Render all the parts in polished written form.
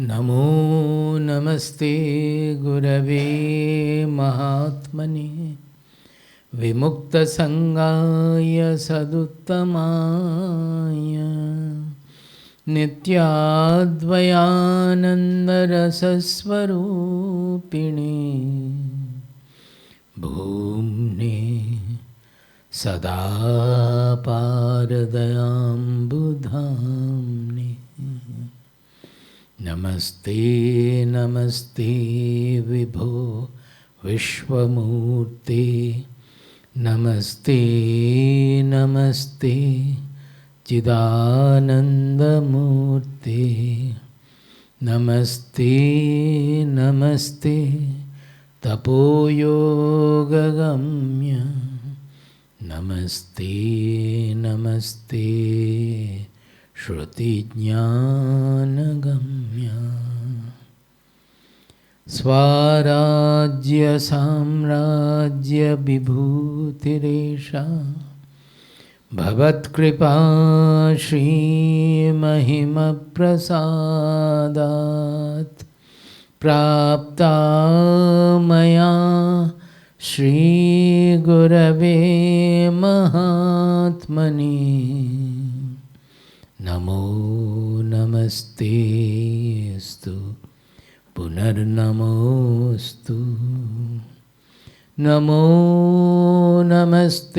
नमो नमस्ते गुरवे महात्मने विमुक्तसंगाय सदुत्तमाय नित्याद्वयानन्दरसस्वरूपिणे भूम्ने सदा पारदयाम्बुधाम्ने नमस्ते नमस्ते विभो विश्वमूर्ते नमस्ते नमस्ते चिदानन्दमूर्ते नमस्ते नमस्ते तपोयोगगम्य नमस्ते नमस्ते श्रुतिज्ञानगम्य स्वराज्य साम्राज्य विभूतिरेषा भवत्कृपा श्रीमहिमप्रसादात् प्राप्ता मया श्रीगुरवे महात्मने नमो नमस्तेस्तु पुनर्नमोस्तु नमो नमस्तेस्तु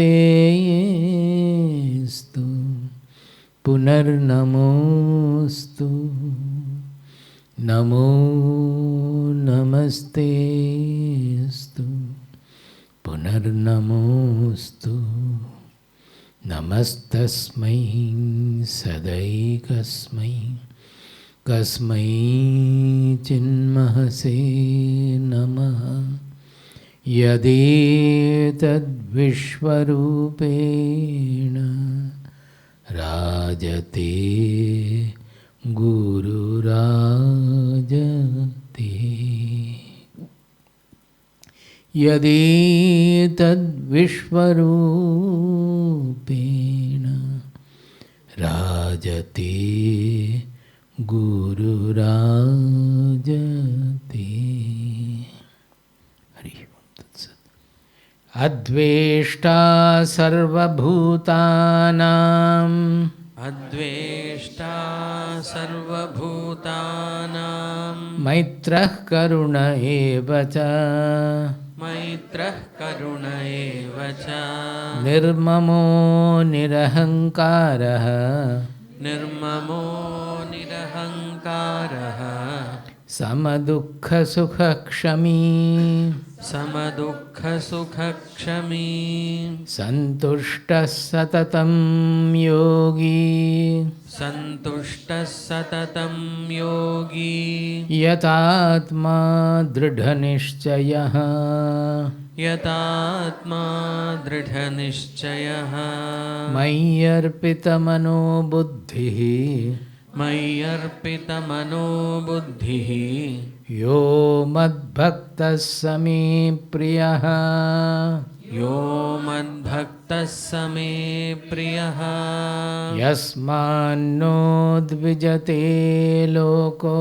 पुनर्नमोस्तु नमो नमस्तेस्तु पुनर्नमोस्तु नमस्तस्मै सदैकस्मै कस्मै चिन्महसे नमः यदेतद्विश्वरूपेण राजते गुरुराजते यदेतद्विश्वरूपेण राजते गुरुराजते। हरि ओम तत्सत्। अद्वेष्टा सर्वभूतानां अद्वेष्टा सर्वभूतानां मैत्रः करुण एव च मैत्रः करुण एव च निर्ममो निरहङ्कारः निर्ममो निरहङ्कारः समदुःखसुखक्षमी समदुःखसुखक्षमी सन्तुष्टः सततं योगी सन्तुष्टः सततं योगी यतात्मा दृढनिश्चयः यतात्मा दृढनिश्चयः मय्यर्पितमनो बुद्धिः मय्यर्पितमनो बुद्धिः यो मद्भक्तः स मे प्रियः यो मद्भक्तः स मे प्रियः यस्मान्नो द्विजते लोको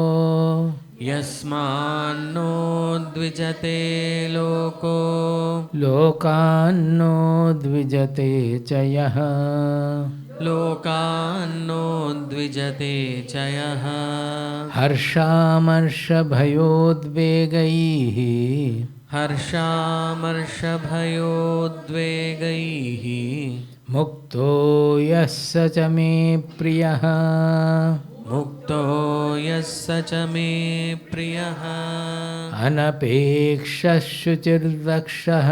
यस्मान्नो द्विजते लोको लोकान्नो द्विजते च यः लोकान्नो द्विजते च यः हर्षामर्षभयोद्वेगैः हर्षामर्षभयोद्वेगैः मुक्तो यः स च मे प्रियः मुक्तो यः स च मे प्रियः अनपेक्षः शुचिर्दक्षः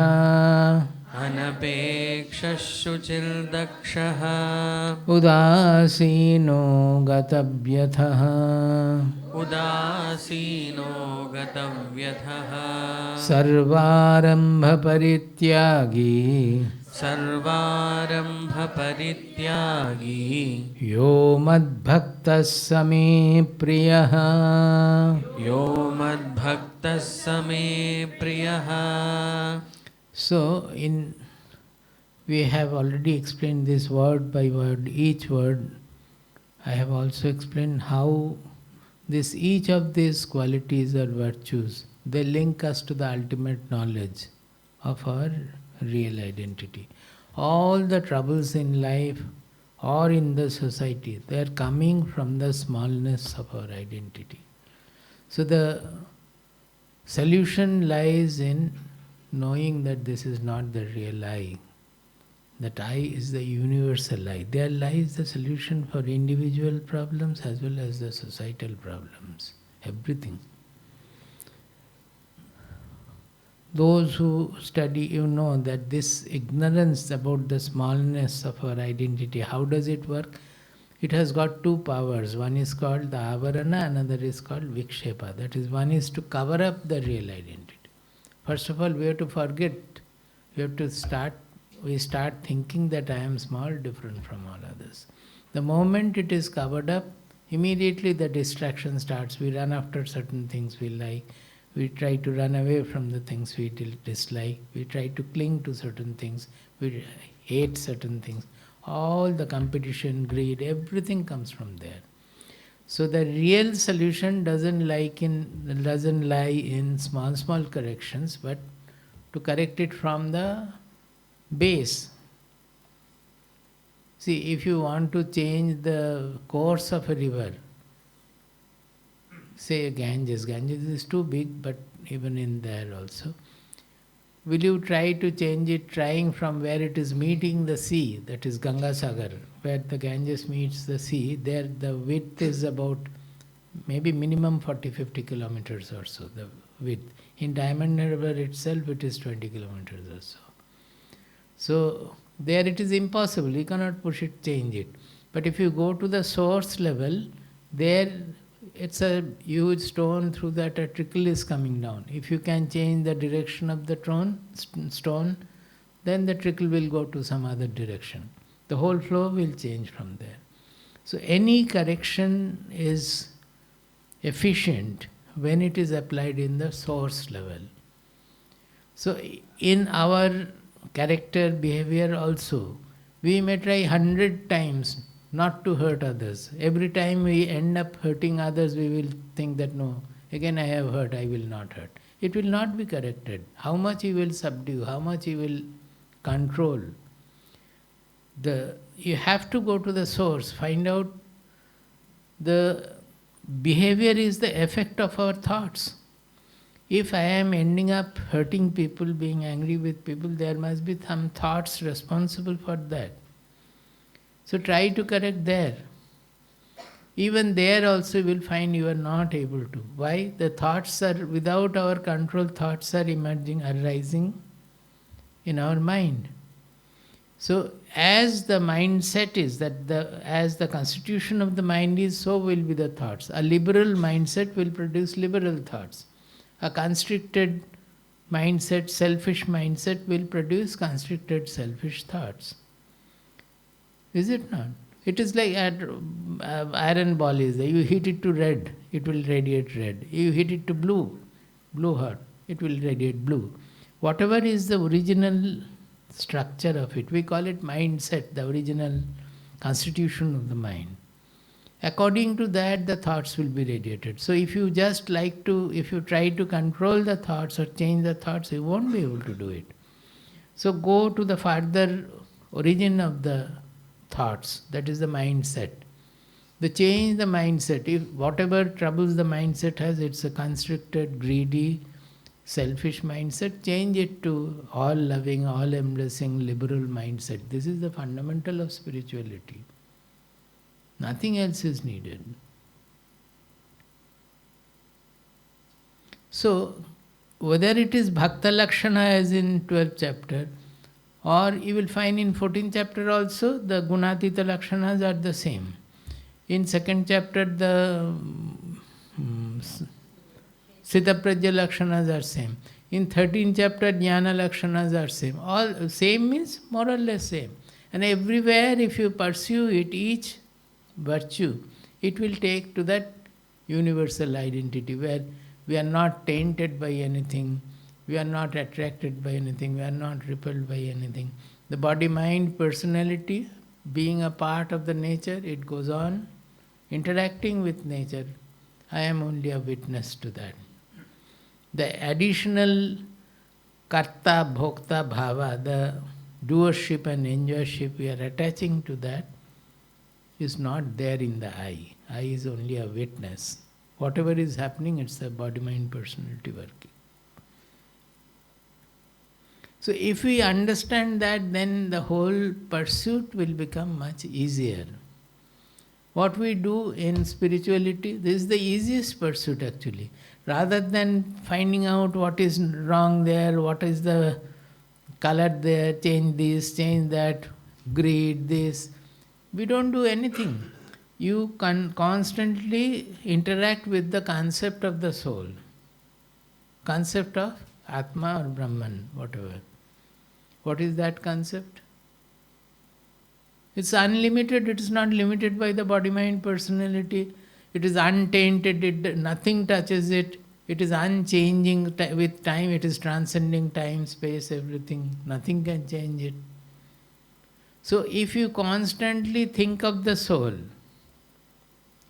अनपेक्षः शुचिर्दक्षः उदासीनो गतव्यथः उदासीनो गतव्यथः सर्वारम्भपरित्यागी सर्वारम्भपरित्यागी यो मद्भक्तः स मे प्रियः यो मद्भक्तः स मे प्रियः So we have already explained this word by word, each word. I have also explained how Each of these qualities or virtues, they link us to the ultimate knowledge of our real identity. All the troubles in life or in the society, they are coming from the smallness of our identity. So the solution lies in knowing that this is not the real I. That I is the universal I. There lies the solution for individual problems as well as the societal problems. Everything. Those who study, you know that this ignorance about the smallness of our identity, how does it work? It has got two powers. One is called the avarana, another is called vikshepa. That is, one is to cover up the real identity. First of all, we have to forget. We start thinking that I am small, different from all others. The moment it is covered up, immediately the distraction starts. We run after certain things we like. We try to run away from the things we dislike. We try to cling to certain things. We hate certain things. All the competition, greed, everything comes from there. So the real solution doesn't lie in small corrections, but to correct it from the base. See, if you want to change the course of a river, say Ganges is too big, but even in there also, will you try to change it trying from where it is meeting the sea, that is Ganga Sagar, where the Ganges meets the sea, there the width is about maybe minimum 40-50 kilometers or so, the width. In Diamond River itself it is 20 kilometers or so. So there it is impossible, you cannot push it, change it. But if you go to the source level, there it's a huge stone, through that a trickle is coming down. If you can change the direction of the stone, then the trickle will go to some other direction. The whole flow will change from there. So any correction is efficient when it is applied in the source level. So in our character behavior also, we may try 100 times not to hurt others. Every time we end up hurting others, we will think that no, again I have hurt, I will not hurt. It will not be corrected. How much you will subdue, how much you will control. You have to go to the source, find out the behavior is the effect of our thoughts. If I am ending up hurting people, being angry with people, there must be some thoughts responsible for that. So try to correct there. Even there also you will find you are not able to. Why? The thoughts are, without our control, thoughts are arising in our mind. So as the mindset is, as the constitution of the mind is, so will be the thoughts. A liberal mindset will produce liberal thoughts. A constricted mindset, selfish mindset will produce constricted, selfish thoughts. Is it not? It is like iron ball is there. You hit it to red, it will radiate red. You hit it to blue hot, it will radiate blue. Whatever is the original structure of it, we call it mindset, the original constitution of the mind. According to that, the thoughts will be radiated. So if you try to control the thoughts or change the thoughts, you won't be able to do it. So go to the further origin of the thoughts, that is the mindset. Change the mindset. If whatever troubles the mindset has, it's a constricted, greedy, selfish mindset, change it to all loving, all embracing, liberal mindset. This is the fundamental of spirituality. Nothing else is needed. So, whether it is Bhakta Lakshana as in 12th chapter, or you will find in 14th chapter also, the Gunatita Lakshanas are the same. In 2nd chapter, the Sitaprajya Lakshanas are same. In 13th chapter, Jnana Lakshanas are same. All same means more or less same. And everywhere if you pursue it, each virtue, it will take to that universal identity where we are not tainted by anything, we are not attracted by anything, we are not repelled by anything. The body, mind, personality, being a part of the nature, it goes on interacting with nature. I am only a witness to that. The additional karta, bhokta, bhava, the doership and enjoyship we are attaching to that is not there in the I. I is only a witness. Whatever is happening, it's the body, mind, personality working. So if we understand that, then the whole pursuit will become much easier. What we do in spirituality, this is the easiest pursuit actually. Rather than finding out what is wrong there, what is the color there, change this, change that, greed, this. We don't do anything. You constantly interact with the concept of the soul. Concept of Atma or Brahman, whatever. What is that concept? It's unlimited, it is not limited by the body, mind, personality. It is untainted, nothing touches it. It is unchanging with time, it is transcending time, space, everything. Nothing can change it. So if you constantly think of the soul,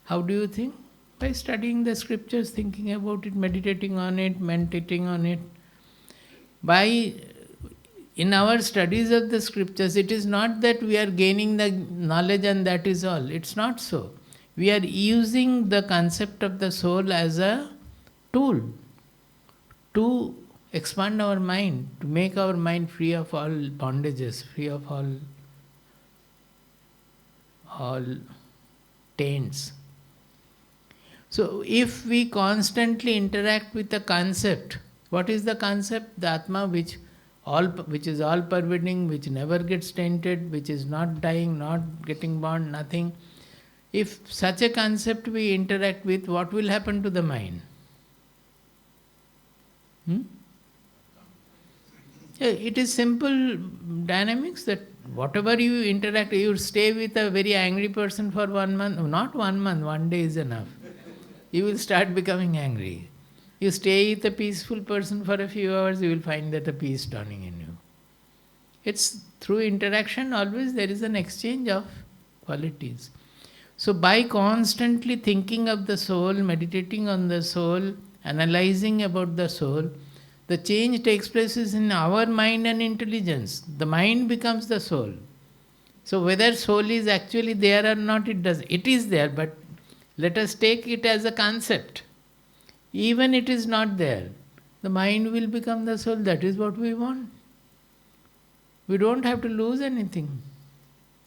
how do you think? By studying the scriptures, thinking about it, meditating on it, meditating on it. In our studies of the scriptures, it is not that we are gaining the knowledge and that is all. It's not so. We are using the concept of the soul as a tool to expand our mind, to make our mind free of all bondages, free of all taints. So if we constantly interact with the concept, what is the concept? The Atma which is all pervading, which never gets tainted, which is not dying, not getting born, nothing. If such a concept we interact with, what will happen to the mind? Yeah, it is simple dynamics that whatever you interact, you stay with a very angry person for 1 month, not 1 month, 1 day is enough. You will start becoming angry. You stay with a peaceful person for a few hours, you will find that a peace dawning in you. It's through interaction, always there is an exchange of qualities. So by constantly thinking of the soul, meditating on the soul, analyzing about the soul, the change takes place in our mind and intelligence. The mind becomes the soul. So whether soul is actually there or not, it is there, but let us take it as a concept. Even it is not there, the mind will become the soul. That is what we want. We don't have to lose anything.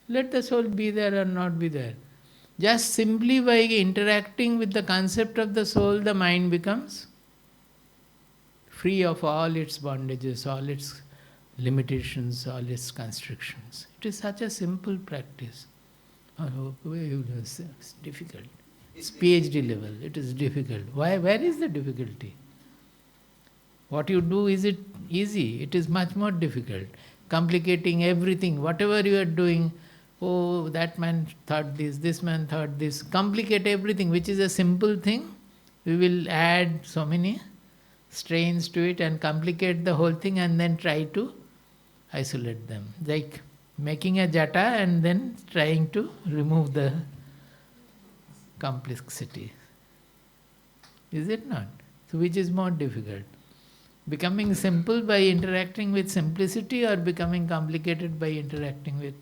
Let the soul be there or not be there. Just simply by interacting with the concept of the soul, the mind becomes free of all its bondages, all its limitations, all its constrictions. It is such a simple practice. It's difficult. It's PhD level. It is difficult. Why? Where is the difficulty? What you do, is it easy? It is much more difficult. Complicating everything. Whatever you are doing, oh, that man thought this man thought this. Complicate everything, which is a simple thing. We will add so many strains to it and complicate the whole thing and then try to isolate them. Like making a jata and then trying to remove the complexity. Is it not? So which is more difficult? Becoming simple by interacting with simplicity or becoming complicated by interacting with...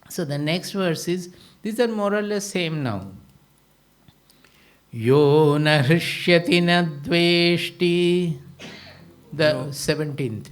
So the next verse is, these are more or less same now. Yo na hrishyati na dveshti. The 17th.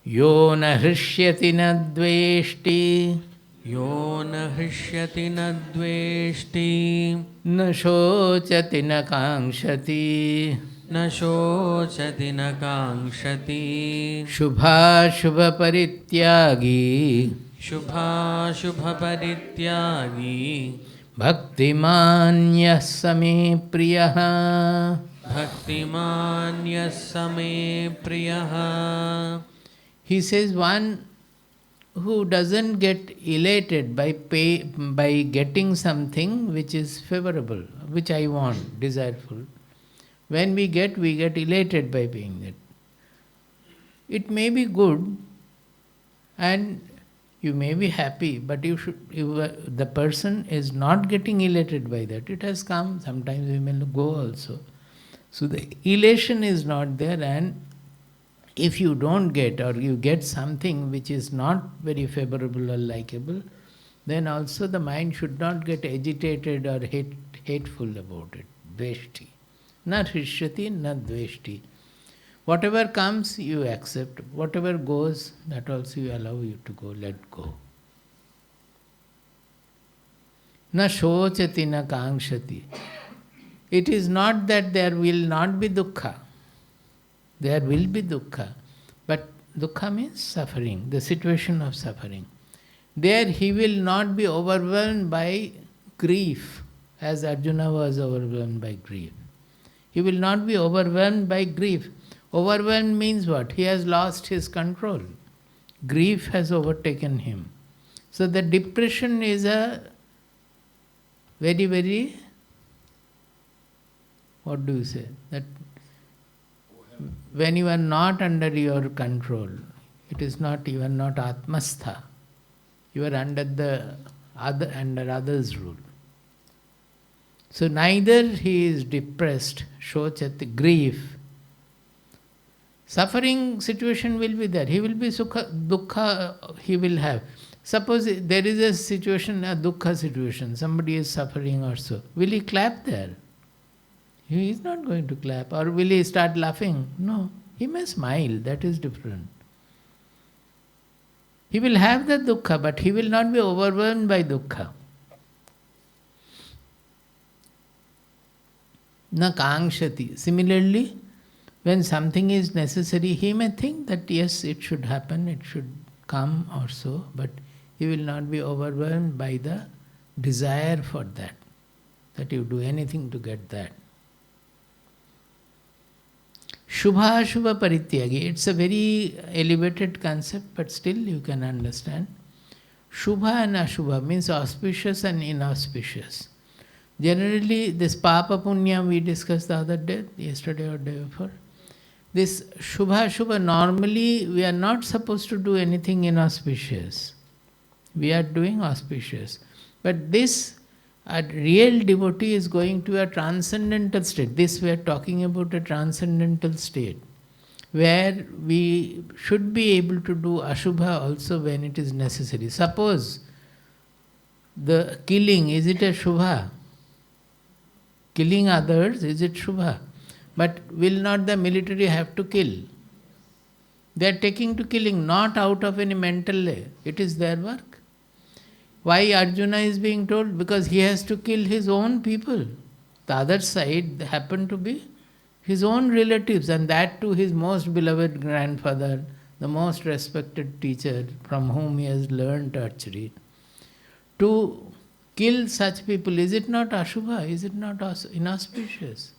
Yo na hrishyati na dveshti. Yo na hrishyati na dveshti. Na shochati na kankshati. Na shochati na kankshati. Shubha shubha parityagi. Shubha shubha parityagi. Bhaktimanya same priyaha. Bhaktimanya same priyaha. He says one who doesn't get elated by getting something which is favourable, which I want, desireful. When we get elated by being that. It may be good and You may be happy, but the person is not getting elated by that. It has come, sometimes we may go also. So the elation is not there, and if you don't get, or you get something which is not very favourable or likable, then also the mind should not get agitated or hateful about it. Dveshti. Na hrishyati, na dveshti. Whatever comes, you accept. Whatever goes, that also you allow you to go, let go. Na shochati, na kangshati. It is not that there will not be dukkha. There will be dukkha. But dukkha means suffering, the situation of suffering. There he will not be overwhelmed by grief, as Arjuna was overwhelmed by grief. He will not be overwhelmed by grief. Overwhelmed means what? He has lost his control. Grief has overtaken him. So the depression is a very, very, what do you say? That when you are not under your control, you are not atmastha. You are under others' rule. So neither he is depressed, shochati, grief. Suffering situation will be there. He will be sukha, dukkha he will have. Suppose there is a situation, a dukkha situation, somebody is suffering or so. Will he clap there? He is not going to clap. Or will he start laughing? No. He may smile, that is different. He will have the dukkha, but he will not be overwhelmed by dukkha. Na kangshati. Similarly, when something is necessary, he may think that yes, it should happen, it should come or so, but he will not be overwhelmed by the desire for that you do anything to get that. Shubha Shubha Parityagi. It's a very elevated concept, but still you can understand. Shubha and Ashubha means auspicious and inauspicious. Generally, this Papa Punya we discussed the other day, yesterday or day before. This Shubha Shubha, normally we are not supposed to do anything inauspicious. We are doing auspicious. But this, a real devotee is going to a transcendental state. This we are talking about a transcendental state, where we should be able to do Ashubha also when it is necessary. Suppose the killing, is it a Shubha? Killing others, is it Shubha? But will not the military have to kill? They are taking to killing not out of any mental lay. It is their work. Why Arjuna is being told? Because he has to kill his own people. The other side happen to be his own relatives, and that too his most beloved grandfather, the most respected teacher from whom he has learnt archery. To kill such people, is it not Ashubha? Is it not inauspicious?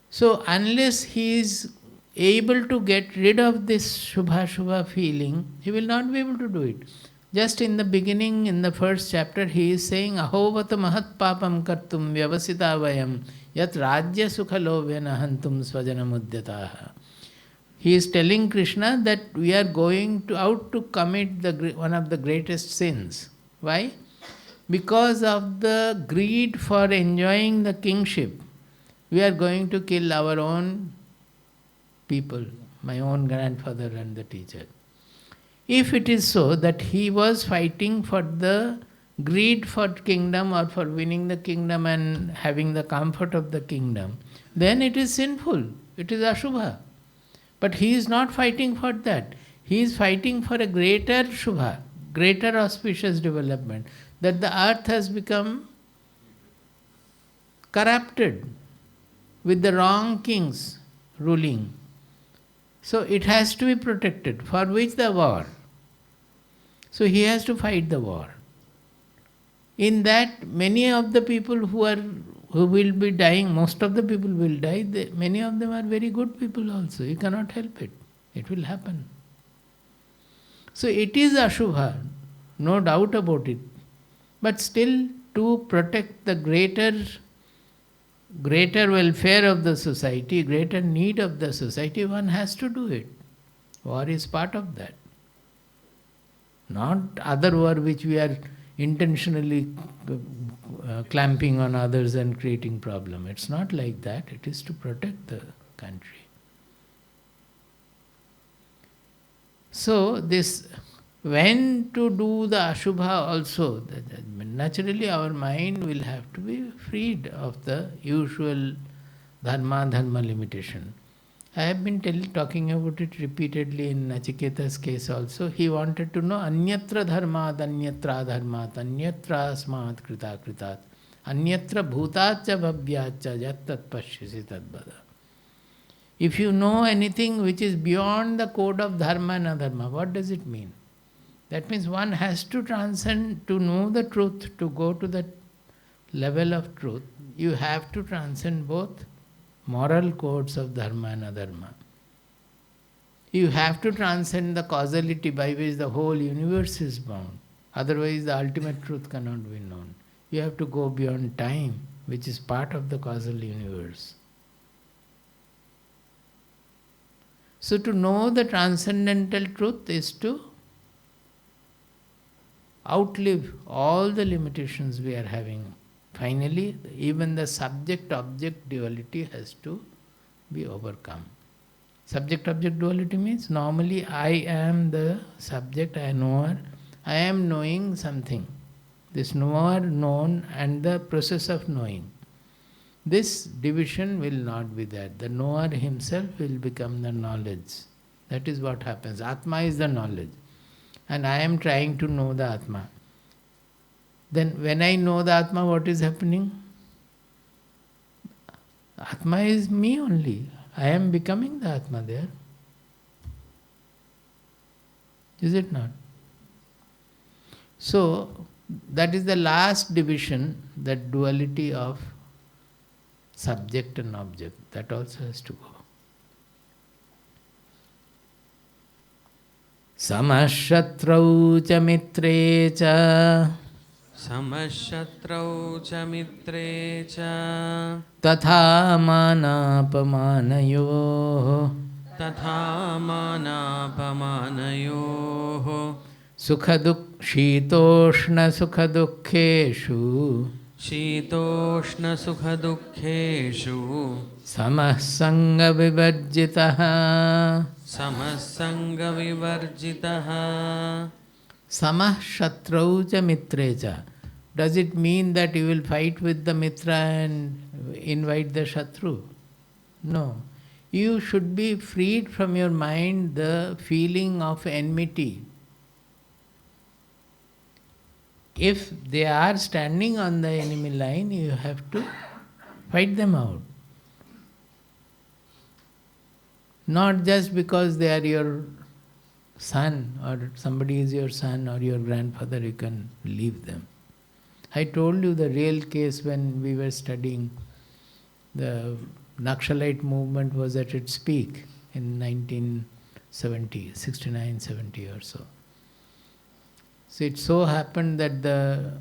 So unless he is able to get rid of this Shubha feeling, he will not be able to do it. Just in the beginning, in the first chapter, he is saying, Ahovata mahat papam kartum vyavasita vayam yat rajya sukha lovena hantum svajana mudyataha. He is telling Krishna that we are going out to commit one of the greatest sins. Why? Because of the greed for enjoying the kingship, we are going to kill our own people, my own grandfather and the teacher. If it is so that he was fighting for the greed for kingdom or for winning the kingdom and having the comfort of the kingdom, then it is sinful, it is Ashubha. But he is not fighting for that. He is fighting for a greater Shubha, greater auspicious development, that the earth has become corrupted with the wrong kings ruling. So it has to be protected, for which the war. So he has to fight the war. In that, many of the people who will be dying, most of the people will die, many of them are very good people also. You cannot help it. It will happen. So it is Ashubha, no doubt about it. But still, to protect the greater welfare of the society, greater need of the society, one has to do it. War is part of that. Not other war which we are intentionally clamping on others and creating problem. It's not like that. It is to protect the country. So this, when to do the Ashubha also, naturally our mind will have to be freed of the usual dharma limitation. I have been talking about it repeatedly in Nachiketa's case also. He wanted to know anyatra dharmat, anyatra dharmat, anyatra asmat krita kritat, anyatra bhutacha bhavyacha yat tat pashyasi tadvada. If you know anything which is beyond the code of dharma and adharma, what does it mean? That means one has to transcend, to know the truth, to go to that level of truth. You have to transcend both moral codes of dharma and adharma. You have to transcend the causality by which the whole universe is bound. Otherwise, the ultimate truth cannot be known. You have to go beyond time, which is part of the causal universe. So to know the transcendental truth is to outlive all the limitations we are having. Finally, even the subject-object duality has to be overcome. Subject-object duality means normally I am the subject, I am knower, I am knowing something. This knower, known, and the process of knowing. This division will not be there. The knower himself will become the knowledge. That is what happens. Atma is the knowledge. And I am trying to know the Atma. Then when I know the Atma, what is happening? Atma is me only. I am becoming the Atma there. Is it not? So, that is the last division, that duality of subject and object. That also has to go. Samashatrau cha mitre cha Samashatrau cha mitre cha tatha manapamanayoh tatha manapamanayoh sukha shitoshna sukha dukkheshu शीतोष्ण सुख दुःखेषु samah sanga vivarjitah. समसंग विवर्जितः Samah shatrau cha mitre cha. Does it mean that you will fight with the mitra and invite the shatru? No. You should be freed from your mind the feeling of enmity. If they are standing on the enemy line, you have to fight them out. Not just because they are your son or somebody is your son or your grandfather, you can leave them. I told you the real case when we were studying. The Naxalite movement was at its peak in 1970, 69, 70 or so. So it so happened that the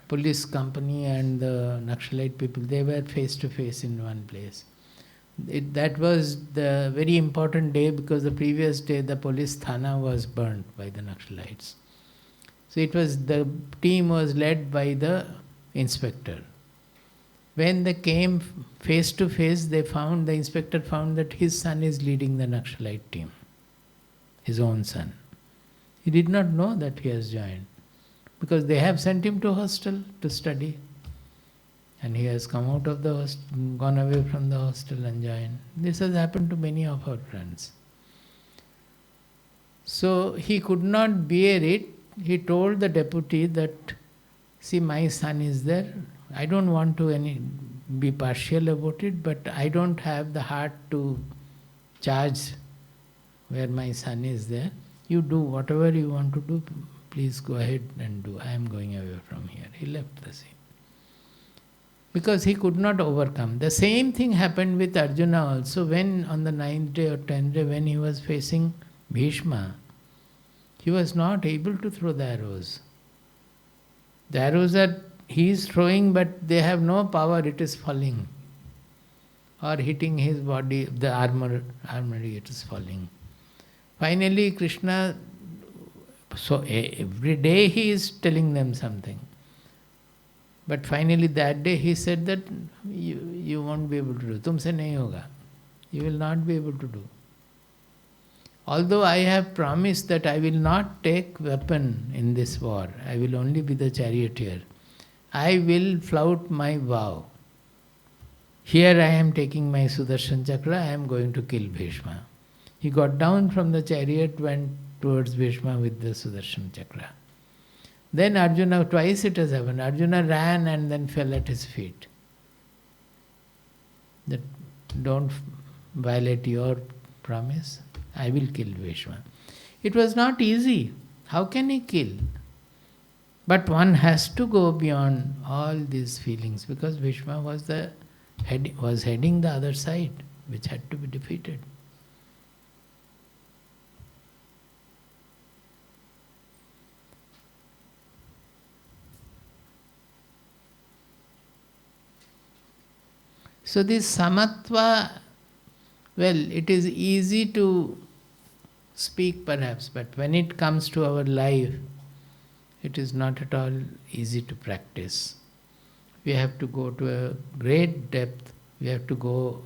police company and the Naxalite people, they were face to face in one place. That was the very important day because the previous day the police thana was burnt by the Naxalites. So the team was led by the inspector. When they came face to face, the inspector found that his son is leading the Naxalite team, his own son. He did not know that he has joined because they have sent him to hostel to study. And he has come out of the hostel, gone away from the hostel and joined. This has happened to many of our friends. So he could not bear it. He told the deputy that, see, my son is there. I don't want to be partial about it, but I don't have the heart to charge where my son is there. You do whatever you want to do, please go ahead and do. I am going away from here. He left the scene. Because he could not overcome. The same thing happened with Arjuna also when on the 9th day or 10th day when he was facing Bhishma, he was not able to throw the arrows. The arrows he is throwing but they have no power, it is falling. Or hitting his body, the armory, it is falling. Finally Krishna So every day he is telling them something. But finally that day he said that you won't be able to do. Tumse nahi hoga. You will not be able to do. Although I have promised that I will not take weapon in this war, I will only be the charioteer. I will flout my vow. Here I am taking my Sudarshan Chakra, I am going to kill Bhishma. He got down from the chariot, went towards Bhishma with the Sudarshan Chakra. Then Arjuna, twice it has happened, Arjuna ran and then fell at his feet. That don't violate your promise, I will kill Bhishma. It was not easy. How can he kill? But one has to go beyond all these feelings because Bhishma was heading the other side, which had to be defeated. So this Samatva, well, it is easy to speak perhaps, but when it comes to our life, it is not at all easy to practice. We have to go to a great depth, we have to go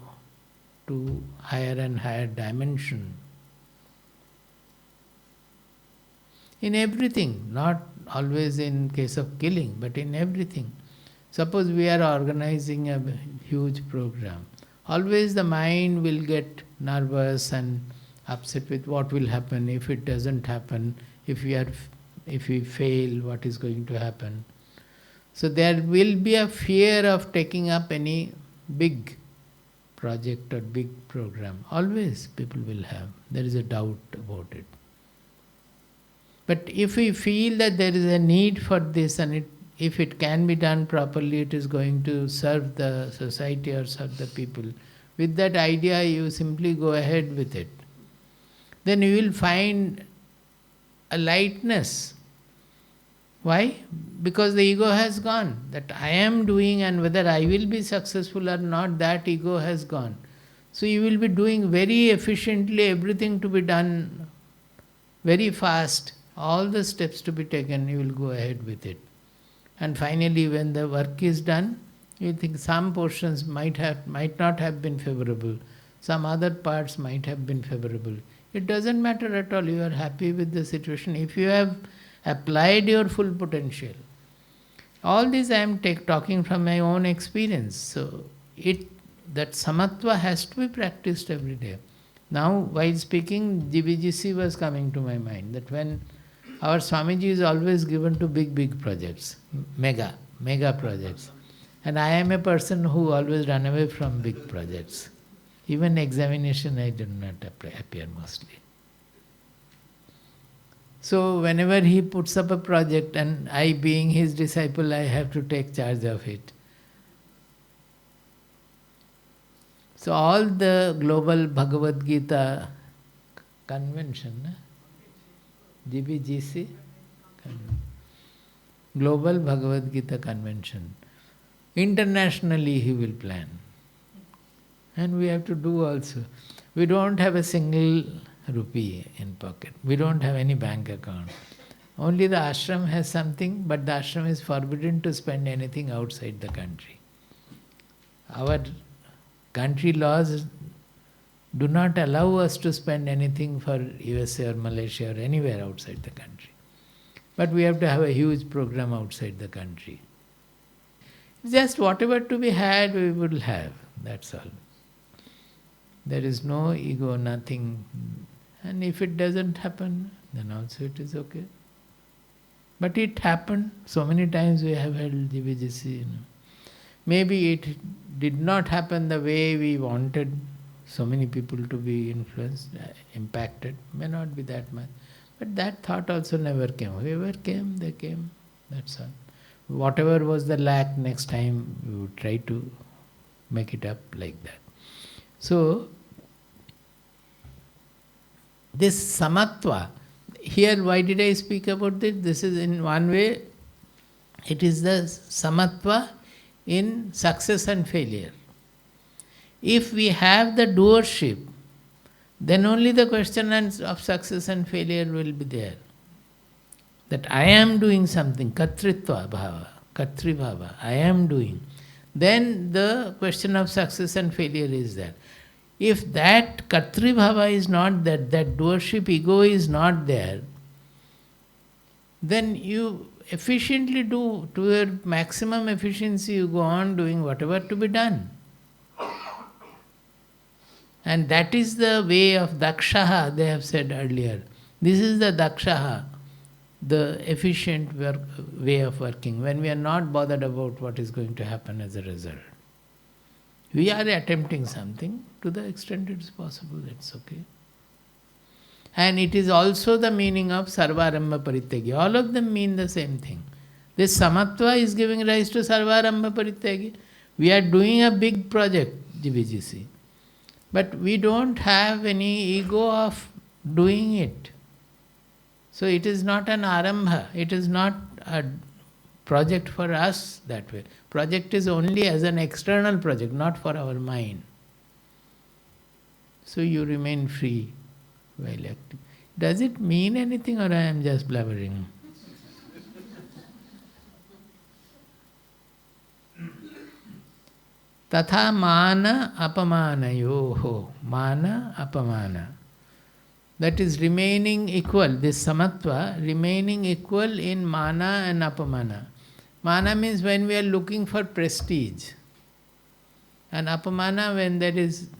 to higher and higher dimension. In everything, not always in case of killing, but in everything. Suppose we are organizing a huge program. Always the mind will get nervous and upset with what will happen if it doesn't happen, if we fail, what is going to happen. So there will be a fear of taking up any big project or big program. Always people will have. There is a doubt about it. But if we feel that there is a need for this and if it can be done properly, it is going to serve the society or serve the people. With that idea, you simply go ahead with it. Then you will find a lightness. Why? Because the ego has gone. That I am doing and whether I will be successful or not, that ego has gone. So you will be doing very efficiently, everything to be done very fast. All the steps to be taken, you will go ahead with it. And finally, when the work is done, you think some portions might not have been favourable, some other parts might have been favourable. It doesn't matter at all, you are happy with the situation. If you have applied your full potential. All this I am talking from my own experience. So that Samatva has to be practiced every day. Now, while speaking, GBGC was coming to my mind, that when our Swamiji is always given to big projects, mega projects. And I am a person who always run away from big projects. Even examination I do not appear mostly. So whenever he puts up a project and I being his disciple, I have to take charge of it. So all the global Bhagavad Gita convention, GBGC, Global Bhagavad Gita Convention, internationally he will plan. And we have to do also. We don't have a single rupee in pocket. We don't have any bank account. Only the ashram has something, but the ashram is forbidden to spend anything outside the country. Our country laws do not allow us to spend anything for USA or Malaysia or anywhere outside the country. But we have to have a huge program outside the country. Just whatever to be had, we will have. That's all. There is no ego, nothing. And if it doesn't happen, then also it is okay. But it happened. So many times we have held GBGC. Maybe it did not happen the way we wanted so many people to be influenced, impacted. May not be that much. But that thought also never came. Whoever came, they came. That's all. Whatever was the lack, next time we would try to make it up like that. So, this Samatva, here why did I speak about this? This is in one way, it is the Samatva in success and failure. If we have the doership, then only the question of success and failure will be there. that I am doing something, Kartritva bhava, Kartri bhava, I am doing, then the question of success and failure is there. If that Kartri bhava is not there, that doership ego is not there, then you efficiently do, to your maximum efficiency, you go on doing whatever to be done. And that is the way of dakshaha, they have said earlier. This is the dakshaha, the efficient way of working, when we are not bothered about what is going to happen as a result. We are attempting something to the extent it is possible, that's okay. And it is also the meaning of sarvarambha parityagi. All of them mean the same thing. This samatva is giving rise to sarvarambha parityagi. We are doing a big project, GBGC. But we don't have any ego of doing it. So it is not an arambha, it is not a project for us that way. Project is only as an external project, not for our mind. So you remain free while acting. Does it mean anything, or I am just blabbering? Tatha mana apamanayoho. Mana apamana. That is remaining equal, this samatva, remaining equal in mana and apamana. Mana means when we are looking for prestige. And apamana when there is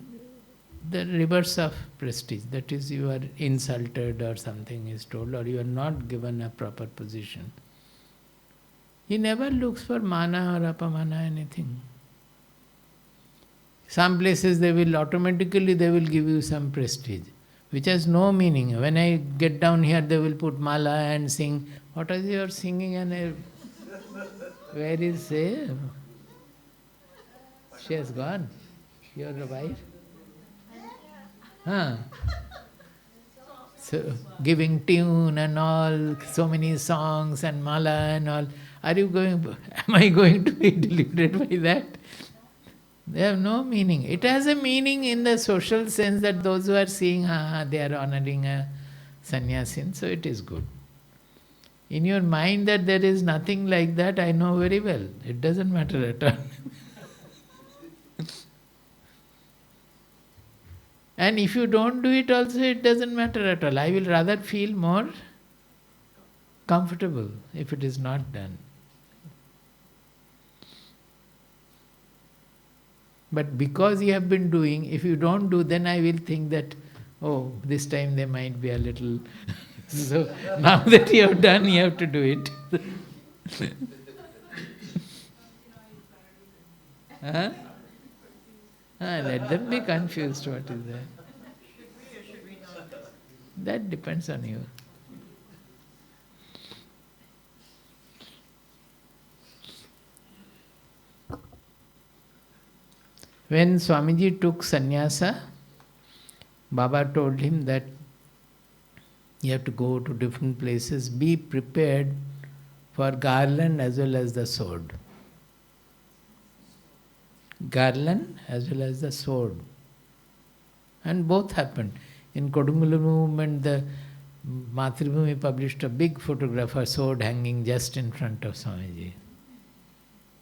the reverse of prestige. That is, you are insulted or something is told, or you are not given a proper position. He never looks for mana or apamana, anything. Some places they will automatically give you some prestige, which has no meaning. When I get down here, they will put mala and sing. What is your singing? And where is she? She has gone. Your wife? Huh? So giving tune and all, so many songs and mala and all. Am I going to be deluded by that? They have no meaning. It has a meaning in the social sense that those who are seeing, they are honoring a sannyasin, so it is good. In your mind that there is nothing like that, I know very well. It doesn't matter at all. And if you don't do it also, it doesn't matter at all. I will rather feel more comfortable if it is not done. But because you have been doing, if you don't do, then I will think that, oh, this time they might be a little... So now that you have done, you have to do it. Huh? Let them be confused what is that. That depends on you. When Swamiji took sannyasa, Baba told him that you have to go to different places, be prepared for garland as well as the sword. Garland as well as the sword. And both happened. In Kodungulu movement, the Matribhumi published a big photograph, a sword hanging just in front of Swamiji.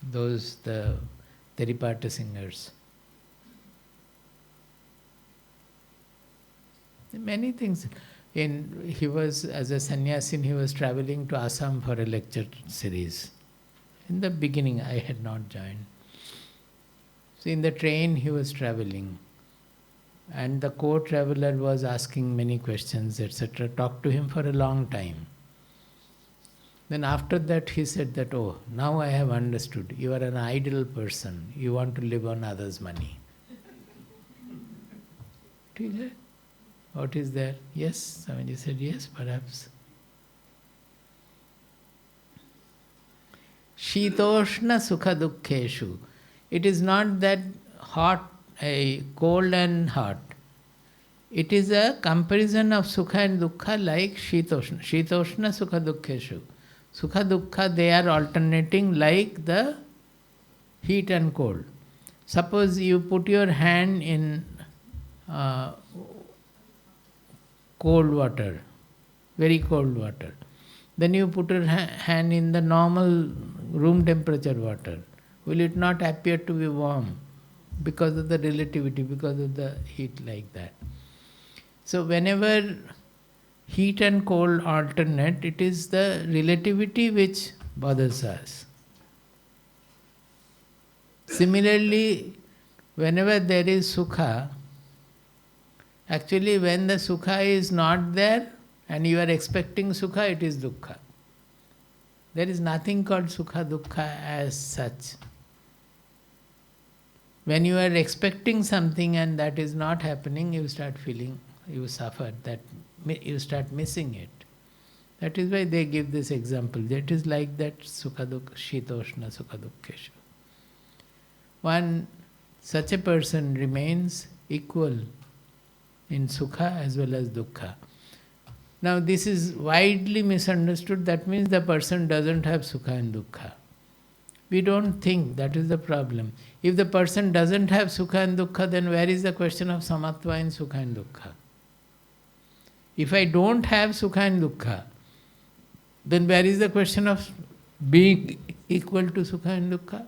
Those, the Theripata singers. Many things. He was, as a sannyasin, he was traveling to Assam for a lecture series. In the beginning, I had not joined. So in the train, he was traveling. And the co-traveler was asking many questions, etc. Talked to him for a long time. Then after that, he said that, oh, now I have understood. You are an idle person. You want to live on others' money. What is there? Yes, Swamiji said, yes, perhaps. Shitoshna sukha dukkheshu. It is not that hot, cold and hot. It is a comparison of sukha and dukkha like shitoshna. Shitoshna sukha dukkheshu. Sukha dukkha, they are alternating like the heat and cold. Suppose you put your hand in cold water, very cold water. Then you put your hand in the normal room temperature water. Will it not appear to be warm? Because of the relativity, because of the heat like that. So whenever heat and cold alternate, it is the relativity which bothers us. Similarly, whenever there is sukha, actually when the sukha is not there and you are expecting sukha, it is dukkha. There is nothing called sukha dukkha as such. When you are expecting something and that is not happening, you start feeling, you suffer, that you start missing it. That is why they give this example. That is like that sukha dukkha, shitoshna sukha dukkheshu. Such a person remains equal in sukha as well as dukkha. Now this is widely misunderstood. That means the person doesn't have sukha and dukkha. We don't think, that is the problem. If the person doesn't have sukha and dukkha, then where is the question of samatva in sukha and dukkha? If I don't have sukha and dukkha, then where is the question of being equal to sukha and dukkha?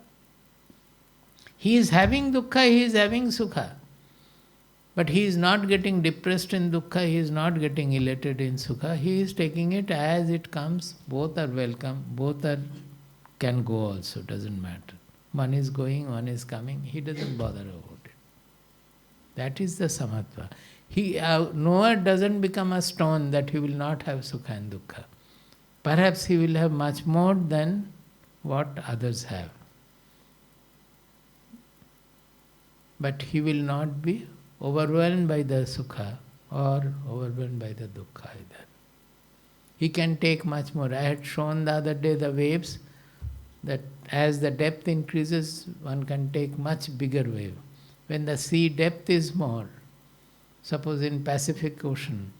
He is having dukkha, he is having sukha. But he is not getting depressed in dukkha, he is not getting elated in sukha. He is taking it as it comes. Both are welcome, both can go also, doesn't matter. One is going, one is coming, he doesn't bother about it. That is the samatva. Noah doesn't become a stone that he will not have sukha and dukkha. Perhaps he will have much more than what others have. But he will not be overwhelmed by the sukha or overwhelmed by the dukkha either. He can take much more. I had shown the other day the waves, that as the depth increases, one can take much bigger wave. When the sea depth is more, suppose in Pacific Ocean,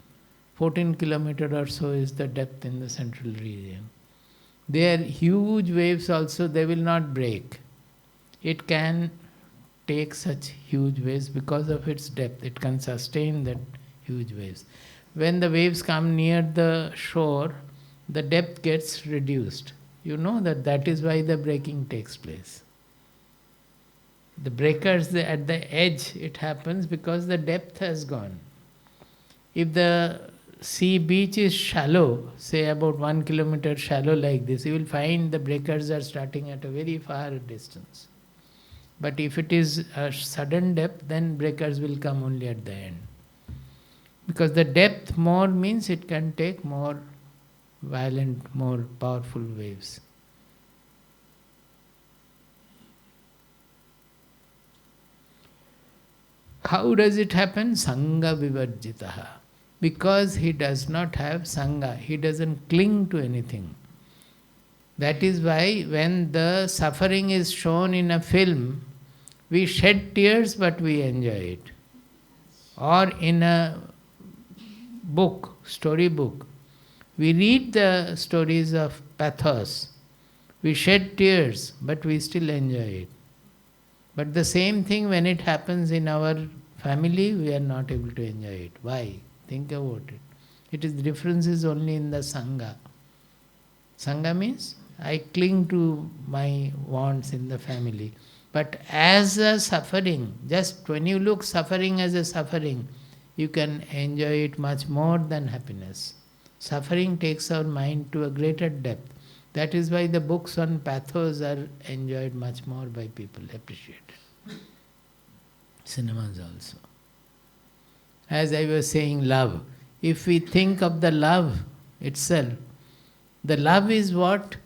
14 kilometer or so is the depth in the central region. There huge waves also, they will not break. It can take such huge waves because of its depth. It can sustain that huge waves. When the waves come near the shore, the depth gets reduced. You know that is why the breaking takes place. The breakers at the edge, it happens because the depth has gone. If the sea beach is shallow, say about 1 kilometer shallow like this, you will find the breakers are starting at a very far distance. But if it is a sudden depth, then breakers will come only at the end. Because the depth more means it can take more violent, more powerful waves. How does it happen? Sangha vivarjitaha. Because he does not have sangha, he doesn't cling to anything. That is why when the suffering is shown in a film, we shed tears but we enjoy it. Or in a book, story book, we read the stories of pathos. We shed tears but we still enjoy it. But the same thing when it happens in our family, we are not able to enjoy it. Why? Think about it. The difference is only in the sangha. Sangha means I cling to my wants in the family. But as a suffering, just when you look suffering as a suffering, you can enjoy it much more than happiness. Suffering takes our mind to a greater depth. That is why the books on pathos are enjoyed much more by people, appreciated. Cinemas also. As I was saying, love. If we think of the love itself, the love is what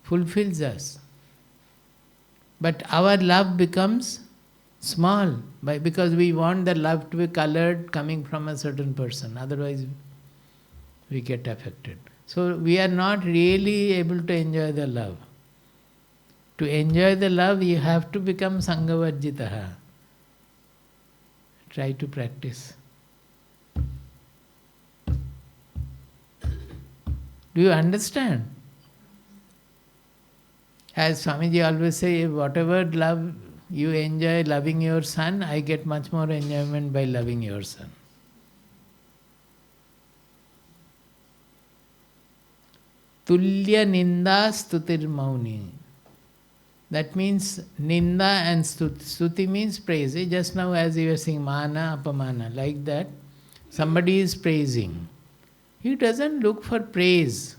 fulfills us. But our love becomes small because we want the love to be colored coming from a certain person. Otherwise, we get affected. So we are not really able to enjoy the love. To enjoy the love, you have to become sanghavarjitaha. Try to practice. Do you understand? As Swamiji always say, whatever love you enjoy loving your son, I get much more enjoyment by loving your son. Tulya ninda stutir mauni. That means ninda and stuti means praise. Just now as you were saying mana, apamana, like that, somebody is praising. He doesn't look for praise.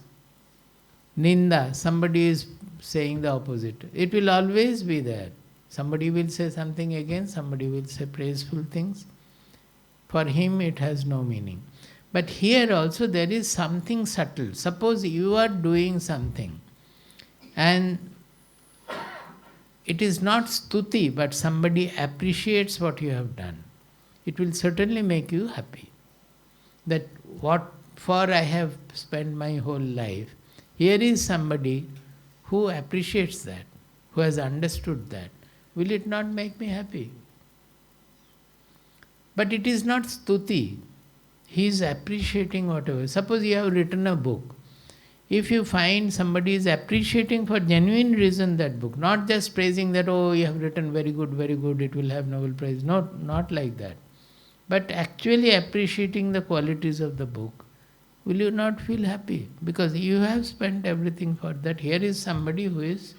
Ninda, somebody is saying the opposite. It will always be there. Somebody will say something against, somebody will say praiseful things. For him it has no meaning. But here also there is something subtle. Suppose you are doing something and it is not stuti, but somebody appreciates what you have done. It will certainly make you happy. That what for I have spent my whole life, here is somebody who appreciates that, who has understood that. Will it not make me happy? But it is not stuti. He is appreciating whatever. Suppose you have written a book. If you find somebody is appreciating for genuine reason that book, not just praising that, oh, you have written very good, it will have Nobel Prize. No, not like that. But actually appreciating the qualities of the book, will you not feel happy? Because you have spent everything for that. Here is somebody who is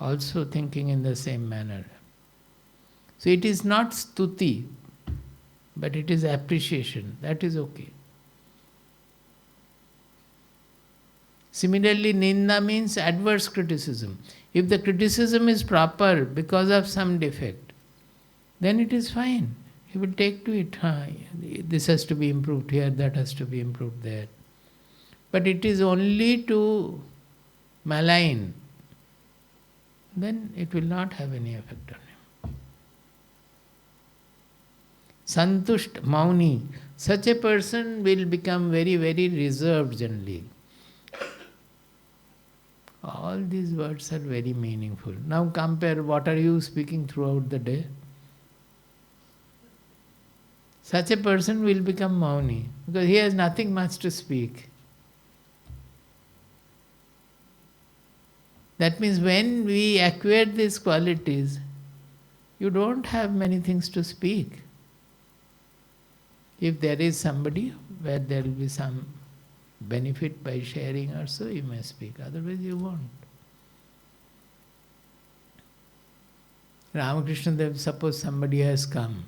also thinking in the same manner. So it is not stuti, but it is appreciation. That is okay. Similarly, ninda means adverse criticism. If the criticism is proper because of some defect, then it is fine. He will take to it. This has to be improved here, that has to be improved there. But it is only to malign, then it will not have any effect on him. Santusht, mauni. Such a person will become very, very reserved generally. All these words are very meaningful. Now compare, what are you speaking throughout the day? Such a person will become mauni because he has nothing much to speak. That means when we acquire these qualities, you don't have many things to speak. If there is somebody where there will be some benefit by sharing or so, you may speak, otherwise you won't. Ramakrishna Dev, suppose somebody has come.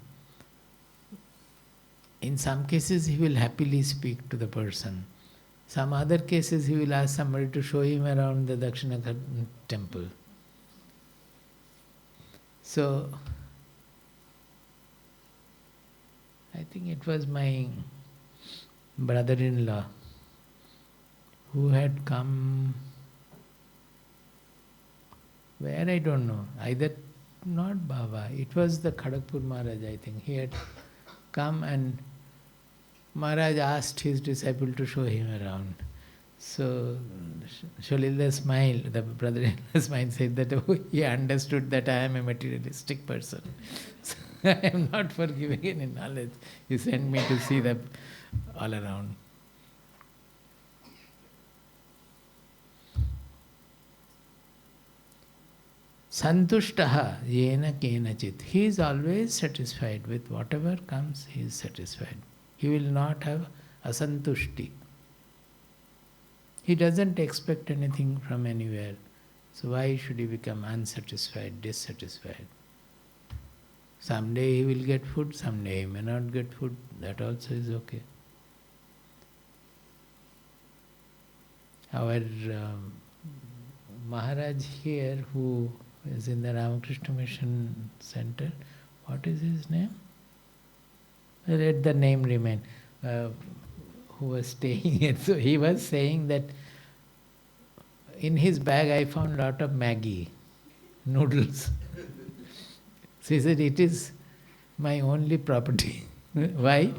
In some cases he will happily speak to the person. Some other cases he will ask somebody to show him around the Dakshinaghat temple. So, I think it was my brother-in-law who had come, where I don't know, either not Baba, it was the Kharagpur Maharaj, I think. He had come and Maharaj asked his disciple to show him around. So Sholila smiled, the brother-in-law smiled, said that he understood that I am a materialistic person. So I am not for giving any knowledge. He sent me to see them all around. Santushtaha yena kenachit. He is always satisfied with whatever comes, he is satisfied. He will not have asantushti. He doesn't expect anything from anywhere. So why should he become unsatisfied, dissatisfied? Someday he will get food, someday he may not get food. That also is okay. Our Maharaj here, who is in the Ramakrishna Mission Center, what is his name? Let the name remain. Who was staying here. So he was saying that in his bag I found a lot of Maggi, noodles. So he said, it is my only property. Why?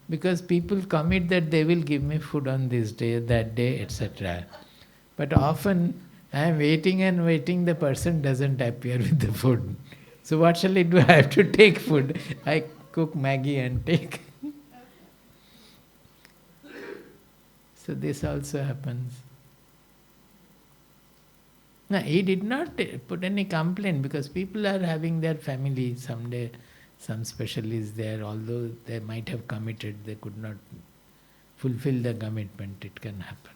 Because people commit that they will give me food on this day, that day, etc. But often I am waiting and waiting, the person doesn't appear with the food. So what shall I do? I have to take food. I cook Maggi and take. So this also happens. No, he did not put any complaint because people are having their family. Someday some special is there, although they might have committed, they could not fulfill the commitment, it can happen.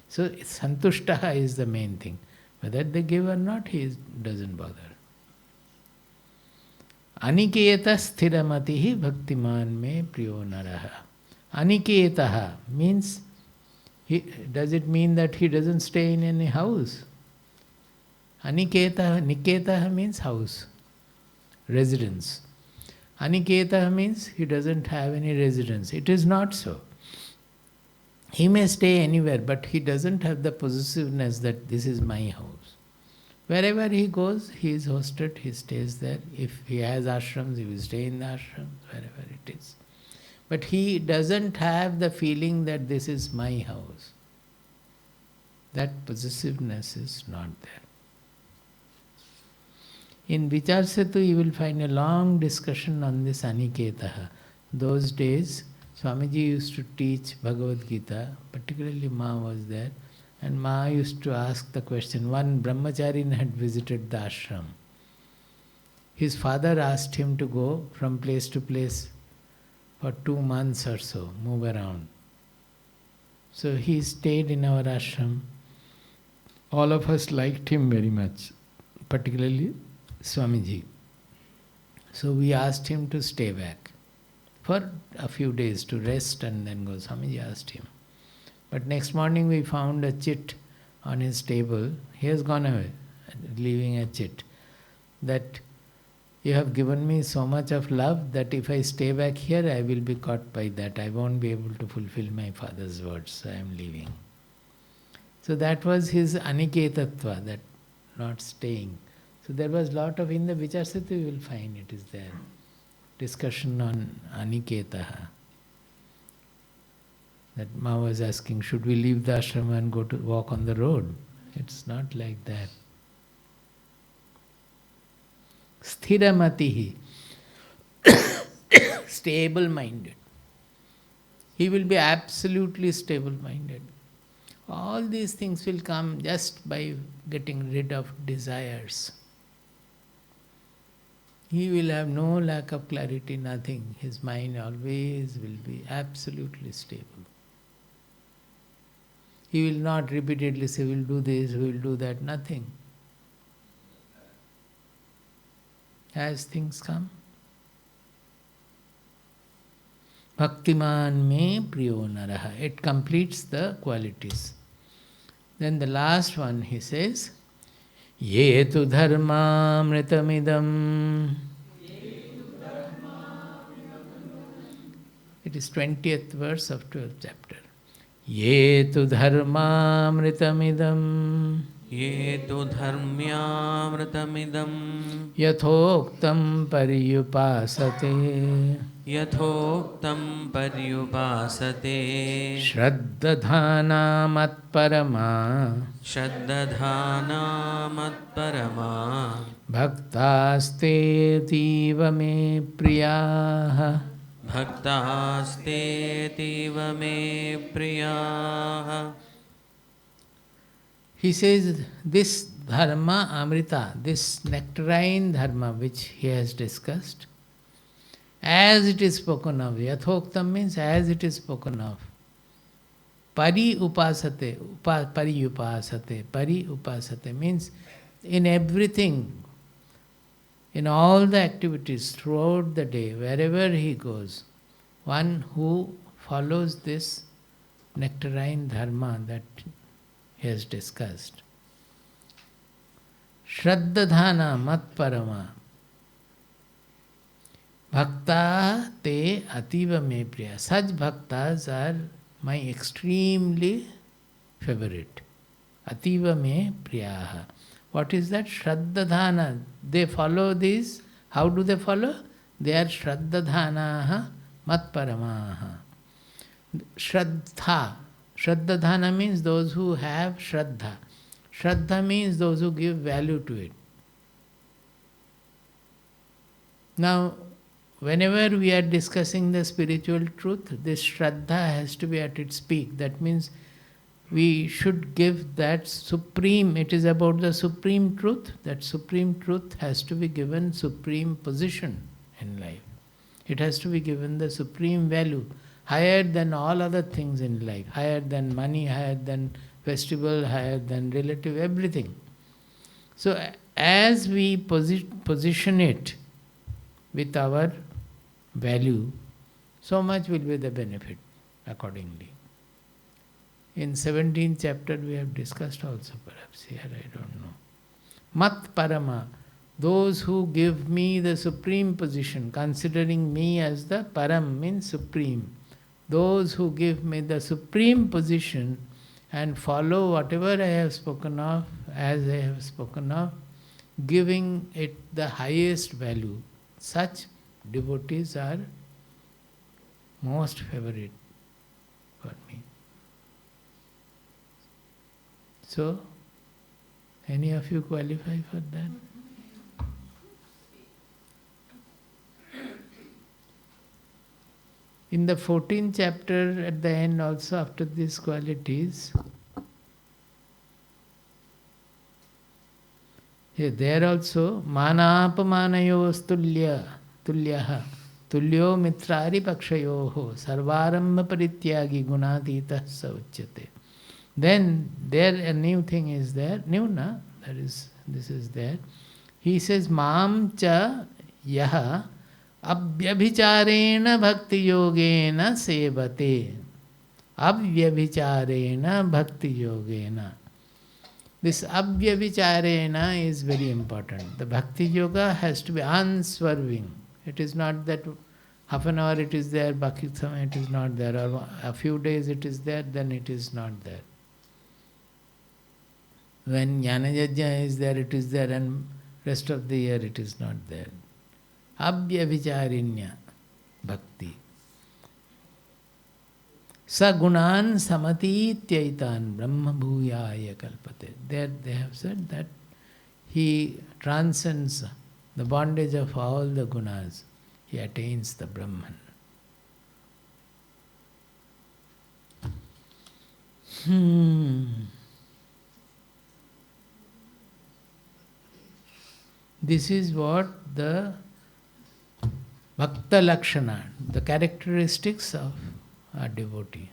So santushtaha is the main thing. Whether they give or not, doesn't bother. Aniketa sthiramatihi bhaktiman me priyo naraha. Aniketaha means, does it mean that he doesn't stay in any house? Niketaha means house, residence. Aniketaha means he doesn't have any residence. It is not so. He may stay anywhere, but he doesn't have the possessiveness that this is my house. Wherever he goes, he is hosted, he stays there. If he has ashrams, he will stay in the ashrams, wherever it is. But he doesn't have the feeling that this is my house. That possessiveness is not there. In Vichar-Setu, you will find a long discussion on this Aniketaha. Those days, Swamiji used to teach Bhagavad Gita, particularly Ma was there, and Ma used to ask the question. One brahmachari had visited the ashram. His father asked him to go from place to place for 2 months or so, move around. So he stayed in our ashram. All of us liked him very much, particularly Swamiji. So we asked him to stay back for a few days to rest and then go. Swamiji asked him. But next morning we found a chit on his table. He has gone away, leaving a chit. That you have given me so much of love that if I stay back here, I will be caught by that. I won't be able to fulfill my father's words, so I am leaving. So that was his aniketatva, that not staying. So there was lot of, in the Vichar-Setu you will find it is there. Discussion on aniketaha. That Ma was asking, should we leave the ashram and go to walk on the road? It's not like that. Sthiramatihi. Stable-minded. He will be absolutely stable-minded. All these things will come just by getting rid of desires. He will have no lack of clarity, nothing. His mind always will be absolutely stable. He will not repeatedly say, we'll do this, we'll do that, nothing. As things come. Bhaktiman me priyo naraha. It completes the qualities. Then the last one he says, Ye tu dharmamritamidam. It is 20th verse of 12th chapter. Ye tu dharmamritamidam. Ye tu dharmyamritamidam. Yathoktam pariyupasate. Yathoktam paryupasate. Shraddhadhana matparama. Shaddadhana matparama. Bhaktaste tiva me priyaha. Bhaktaste tiva me priyaha. He says this dharma amrita, this nectarine dharma which he has discussed, as it is spoken of, yathoktam means as it is spoken of. Pari upasate, pari upasate means in everything, in all the activities throughout the day, wherever he goes, one who follows this nectarine dharma that he has discussed. Shraddhadhana matparama. Bhakta te ativa me priya. Such bhaktas are my extremely favorite. Ativa me priyaha. What is that? Shraddhadhana. They follow this. How do they follow? They are shraddhadhanaha matparamaha. Shraddha. Shraddhadhana means those who have shraddha. Shraddha means those who give value to it. Now, whenever we are discussing the spiritual truth, this shraddha has to be at its peak. That means we should give that supreme, it is about the supreme truth. That supreme truth has to be given supreme position in life. It has to be given the supreme value, higher than all other things in life, higher than money, higher than festival, higher than relative, everything. So as we position it with our value, so much will be the benefit accordingly. In 17th chapter we have discussed also, perhaps here, I don't know. Mat Parama, those who give me the supreme position, considering me as the Param means supreme. Those who give me the supreme position and follow whatever I have spoken of, as I have spoken of, giving it the highest value, such devotees are most favorite for me. So, any of you qualify for that? In the 14th chapter, at the end also, after these qualities, there also, manapamanayo tulyaha tulyo mitrari pakshayoho sarvaramba parityagi gunatita sauchyate. Then there a new thing is there, new na, this is there. He says, Mam cha yaha avyabhicharena bhakti yogena sevate. Avyabhicharena bhakti yogena. This avyabhicharena is very important. The bhakti yoga has to be unswerving. It is not that half an hour it is there, bhakti samaya it is not there, or a few days it is there, then it is not there. When Jnana Yajna is there, it is there, and rest of the year it is not there. Abhyavicarinya bhakti. Sagunan samatityaitan brahma bhuyaya kalpate. There they have said that he transcends the bondage of all the gunas. He attains the Brahman. This is what the Bhakta Lakshana, the characteristics of a devotee.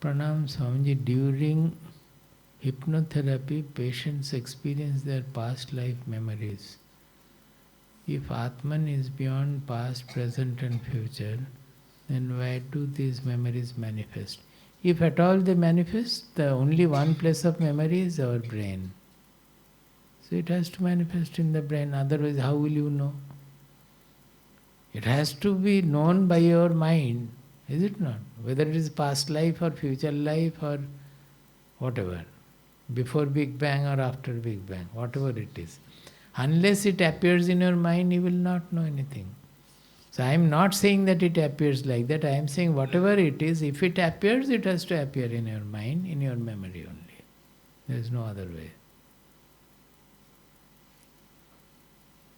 Pranam Swamiji, during hypnotherapy, patients experience their past life memories. If Atman is beyond past, present and future, then why do these memories manifest? If at all they manifest, the only one place of memory is our brain. So it has to manifest in the brain, otherwise how will you know? It has to be known by your mind, is it not? Whether it is past life or future life or whatever, before Big Bang or after Big Bang, whatever it is. Unless it appears in your mind, you will not know anything. So I am not saying that it appears like that, I am saying whatever it is, if it appears, it has to appear in your mind, in your memory only. There is no other way.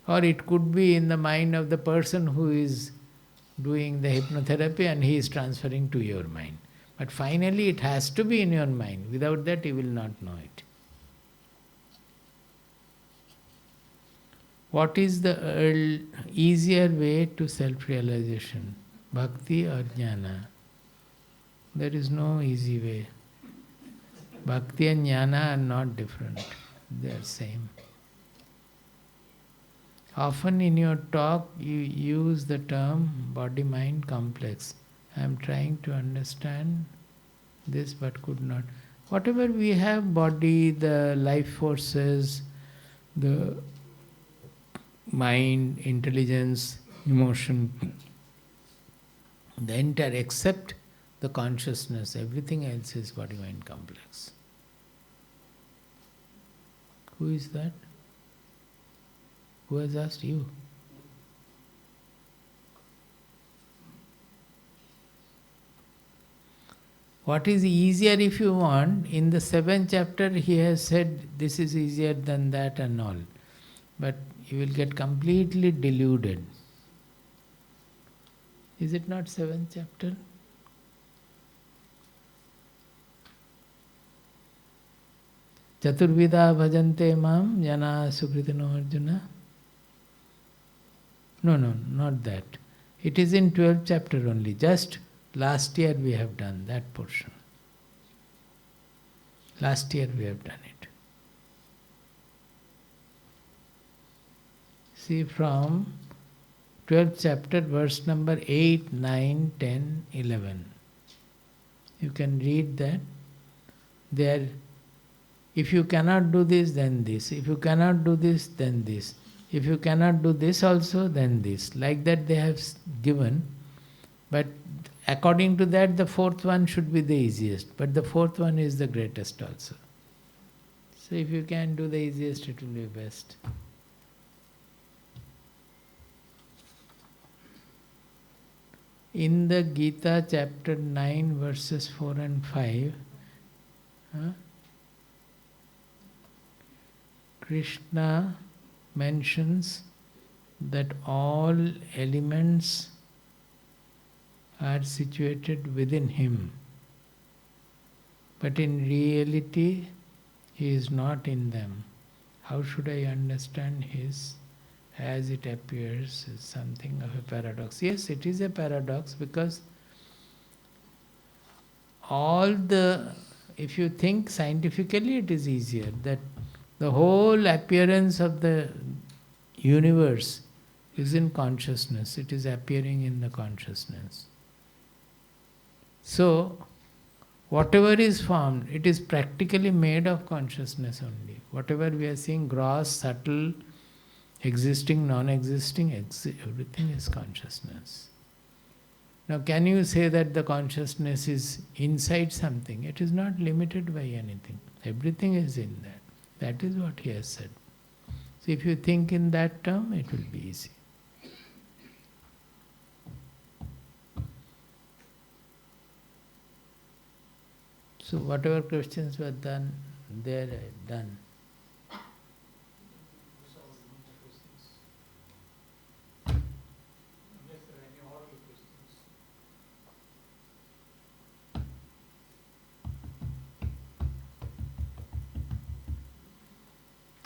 Or it could be in the mind of the person who is doing the hypnotherapy and he is transferring to your mind. But finally it has to be in your mind. Without that you will not know it. What is the easier way to self-realization? Bhakti or jnana? There is no easy way. Bhakti and jnana are not different. They are same. Often in your talk you use the term body-mind complex. I am trying to understand this but could not. Whatever we have, body, the life forces, the mind, intelligence, emotion, the entire, except the consciousness, everything else is body-mind complex. Who is that? Who has asked you? What is easier if you want? In the 7th chapter he has said this is easier than that and all. But you will get completely deluded. Is it not 7th chapter? Chaturvida bhajante mam jana sukritino Arjuna. No, not that. It is in 12th chapter only. Just last year we have done that portion. Last year we have done it. See, from 12th chapter, verse number 8, 9, 10, 11. You can read that. There, if you cannot do this, then this. If you cannot do this, then this. If you cannot do this also, then this. Like that they have given. But according to that, the fourth one should be the easiest. But the fourth one is the greatest also. So if you can do the easiest, it will be best. In the Gita chapter 9 verses 4 and 5, Krishna mentions that all elements are situated within him. But in reality, he is not in them. How should I understand his as it appears is something of a paradox? Yes, it is a paradox because if you think scientifically, it is easier that the whole appearance of the universe is in consciousness. It is appearing in the consciousness. So, whatever is formed, it is practically made of consciousness only. Whatever we are seeing, gross, subtle, existing, non-existing, everything is consciousness. Now, can you say that the consciousness is inside something? It is not limited by anything. Everything is in that. That is what he has said. So, if you think in that term, it will be easy. So, whatever questions were done, there done.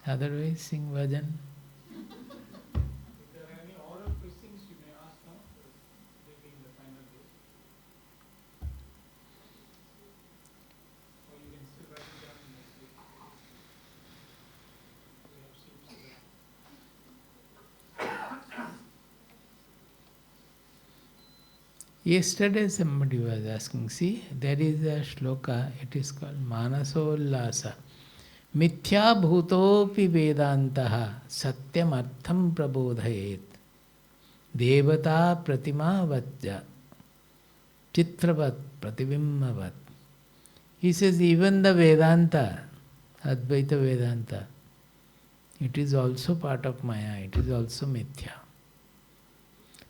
Otherwise, sing bhajan. If there are any oral questions, you may ask now, they being the final day. Or you can still write it down in the slip. We have slips there. Yesterday somebody was asking, see, there is a shloka, it is called Manasollasa. Mithya bhutopi vedantaha satyam artham prabodhayet devata pratima vatya chitravat pratibimbavat. He says even the Vedanta, Advaita Vedanta, it is also part of Maya, it is also mithya.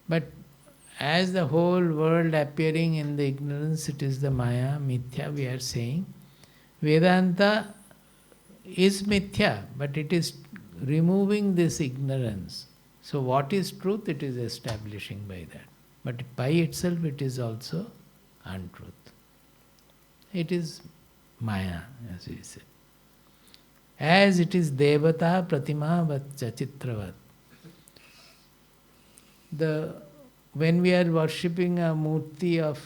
But as the whole world appearing in the ignorance, it is the Maya, mithya we are saying. Vedanta is mithya, but it is removing this ignorance. So what is truth, it is establishing by that. But by itself it is also untruth. It is Maya, as we say. As it is Devata Pratima Vatcha Chitravat. When we are worshipping a murti of,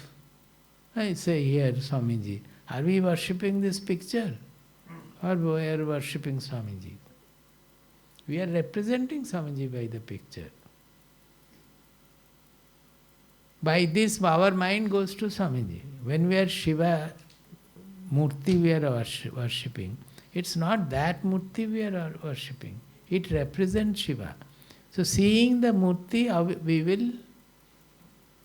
I say here, Swamiji, are we worshipping this picture? Or we are worshipping Swamiji? We are representing Swamiji by the picture. By this, our mind goes to Swamiji. When we are Shiva Murti we are worshipping, it's not that Murti we are worshipping. It represents Shiva. So seeing the Murti, we will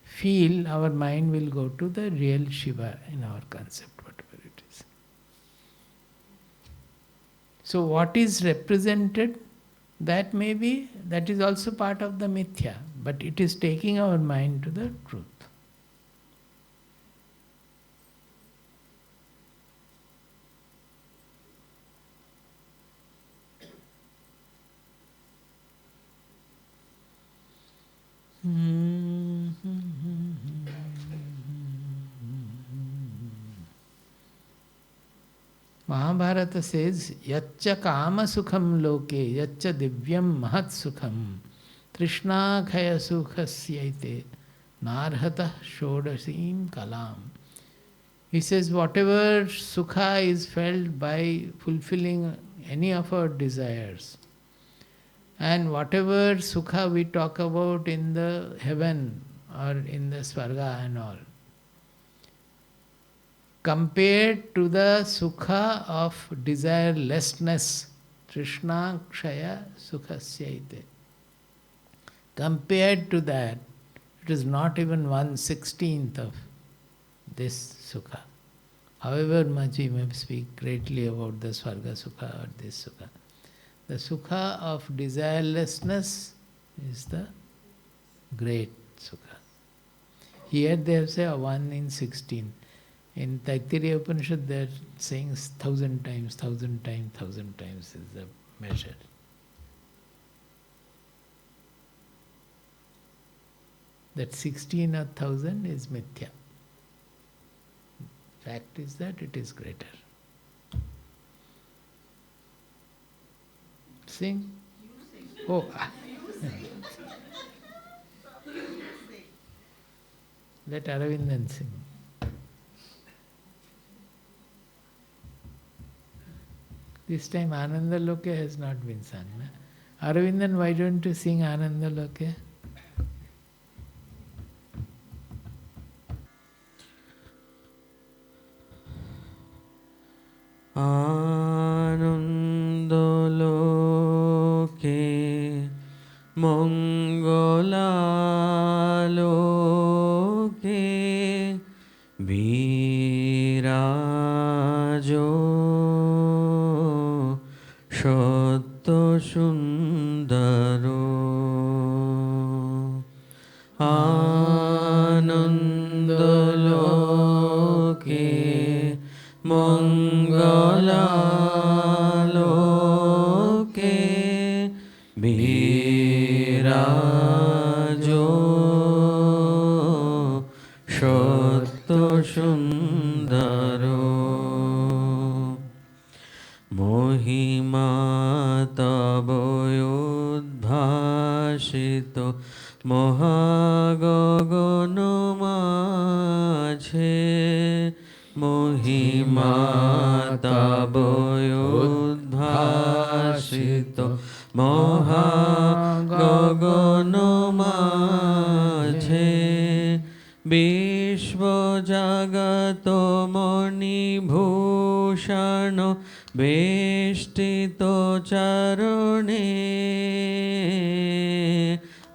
feel, our mind will go to the real Shiva in our concept, whatever it is. So what is represented, that is also part of the mithya, but it is taking our mind to the truth. Mahabharata says, Yaccha kama sukham loke, yaccha divyam mahat sukham, Trishna khaya sukhasyaite, narhata shodasim kalam. He says, whatever sukha is felt by fulfilling any of our desires, and whatever sukha we talk about in the heaven or in the swarga and all, compared to the sukha of desirelessness, Trishna kshaya sukhasyaite. Compared to that, it is not even 1/16th of this sukha. However much we may speak greatly about the swarga sukha or this sukha, the sukha of desirelessness is the great sukha. Here they have said 1/16. In Taittiriya Upanishad they are saying 1,000 times, 1,000 times, 1,000 times is the measure. That 16 or 1,000 is mithya. Fact is that it is greater. Sing? Oh, let Aravindan sing. This time Ananda Loke has not been sung. Na? Aravindan, why don't you sing Ananda Loke? Anandaloke Mangolaloke Virajo Shoto Sundaro Anandaloke Mangalaloke Virajo Shoto Sundaro Mohima Taboyodbhashito Mohagagono Mache Mohima Taboyodbhashito Mohagagono Mache Vishwa Jagato Moni Bhushano Beshtito Charone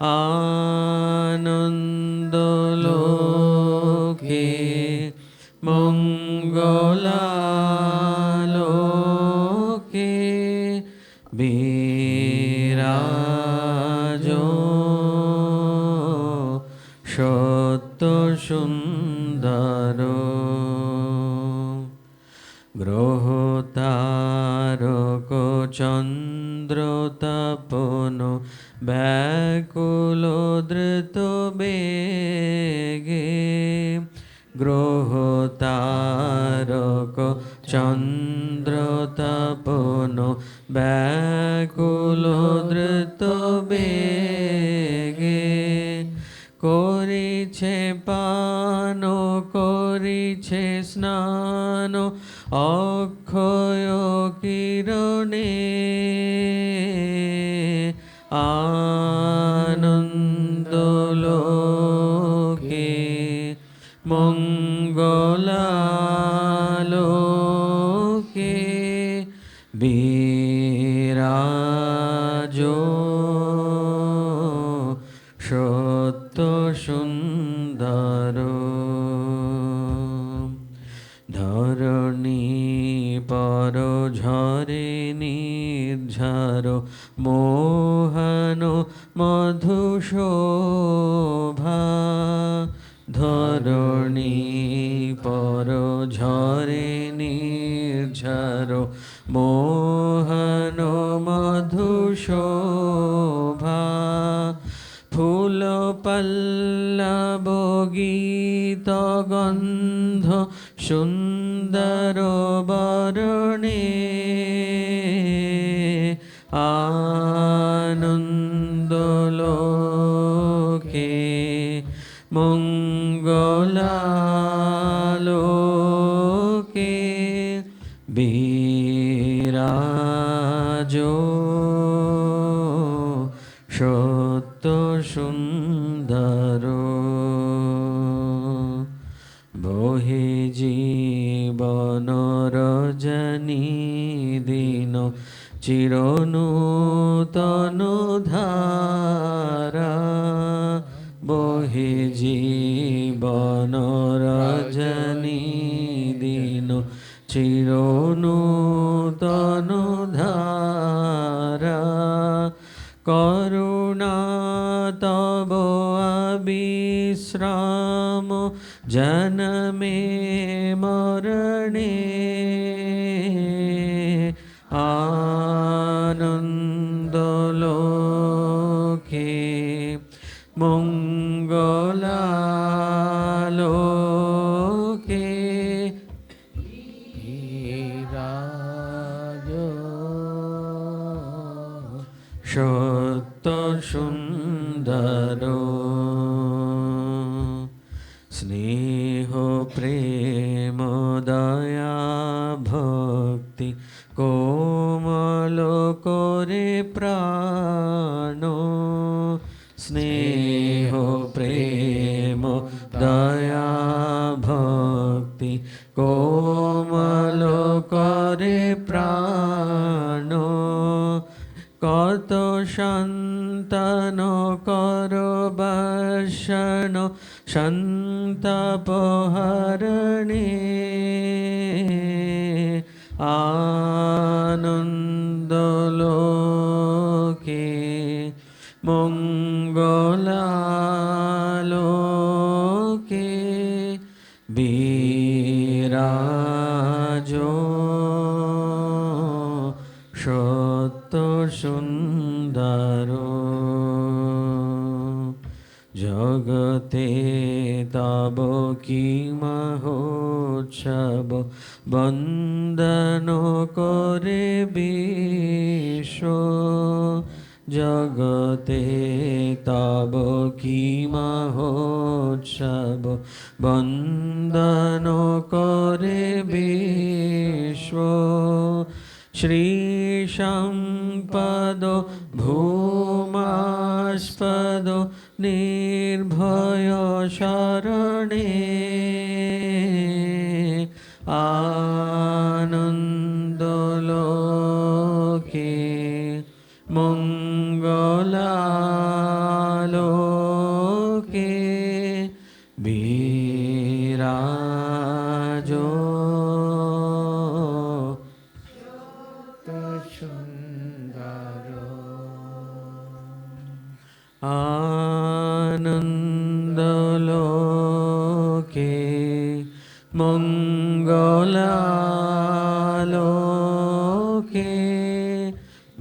Anandaloke Mangalaloke Virajo Shoto Sundaro Grohotaroko Chandro Tapono Bakulo Drito Bege Grohotaroko Chandro Tapono Bakulo Drito Bege Koriche pano, koriche snano, okhoyo kirone, anandoloke, mongolaloke, virajo, shoto sundaro dharani paro jhare nirjharo mohano madhushobha dharani paro jhare nirjharo mohano madhushobha ফুল পল্লব গীত গন্ধ সুন্দর বরণে সত্য সুন্দর বহে জীবন রজনী দিন চিরনূতন ধারা বহে জীবন রজনী দিন চিরনূতন ধারা করুণা তব বিশ্রাম জনমে মরণে আনন্দলোকে মঙ্গলালোকে সত্য সুন্দর স্নেহ প্রেম দয়া ভক্তি কোমল করে প্রাণ স্নেহ প্রেম দয়া ভক্তি কোমল করে প্রাণ কত সন্তান কর বর্ষণ সন্তাপহরণে আনন্দলোকে মঙ্গলালোকে বিরাজ সত্য সুন্দর জগতে তব কি মহোৎসব বন্দন করে বিশ্ব জগতে তব কি মহোৎসব বন্দন করে বিশ্ব শ্রী সম্পদ ভূমাস্পদ নির্ভয় শরণে আনন্দলোকে মঙ্গলালোকে বিরাজ আনন্দলোকে মঙ্গলালোকে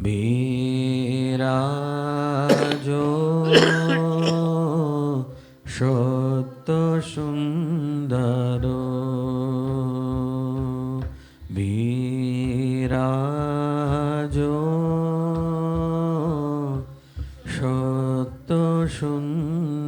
বিরাজ সত্য সুন্দর বিরাজ সত্য সুন্দর